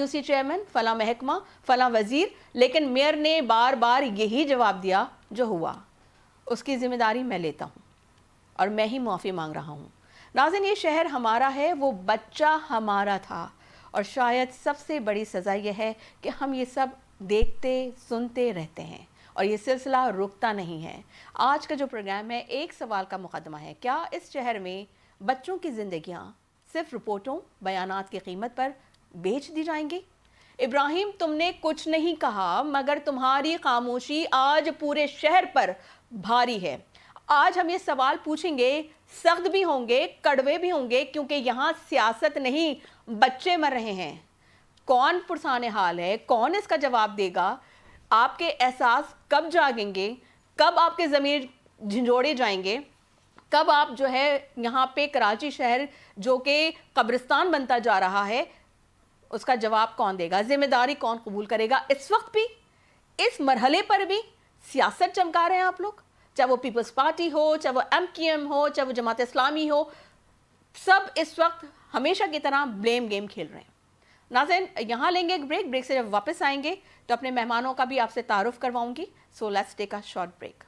BUC chairman, فلاں محکمہ, فلاں وزیر, لیکن میئر نے بار بار یہی جواب دیا جو ہوا اس کی ذمہ داری میں لیتا ہوں اور میں ہی معافی مانگ رہا ہوں. ناظرین, یہ شہر ہمارا ہے, وہ بچہ ہمارا تھا, اور شاید سب سے بڑی سزا یہ ہے کہ ہم یہ سب دیکھتے سنتے رہتے ہیں اور یہ سلسلہ رکتا نہیں ہے. آج کا جو پروگرام ہے ایک سوال کا مقدمہ ہے, کیا اس شہر میں بچوں کی زندگیاں صرف رپورٹوں, بیانات کی قیمت پر بیچ دی جائیں گی؟ ابراہیم, تم نے کچھ نہیں کہا مگر تمہاری خاموشی آج پورے شہر پر بھاری ہے. آج ہم یہ سوال پوچھیں گے, سخت بھی ہوں گے, کڑوے بھی ہوں گے, کیونکہ یہاں سیاست نہیں, بچے مر رہے ہیں. کون پرسان حال ہے, کون اس کا جواب دے گا؟ آپ کے احساس کب جاگیں گے؟ کب آپ کے ضمیر جھنجھوڑے جائیں گے؟ کب آپ جو ہے یہاں پہ کراچی شہر جو کہ قبرستان بنتا جا رہا ہے اس کا جواب کون دے گا؟ ذمہ داری کون قبول کرے گا؟ اس وقت بھی, اس مرحلے پر بھی سیاست چمکا رہے ہیں آپ لوگ, چاہے وہ پیپلز پارٹی ہو, چاہے وہ MQM ہو, چاہے وہ جماعت اسلامی ہو, سب اس وقت ہمیشہ کی طرح بلیم گیم کھیل رہے ہیں. ناظرین, یہاں لیں گے ایک بریک سے جب واپس آئیں گے تو اپنے مہمانوں کا بھی آپ سے تعارف کرواؤں گی. So let's take a short break.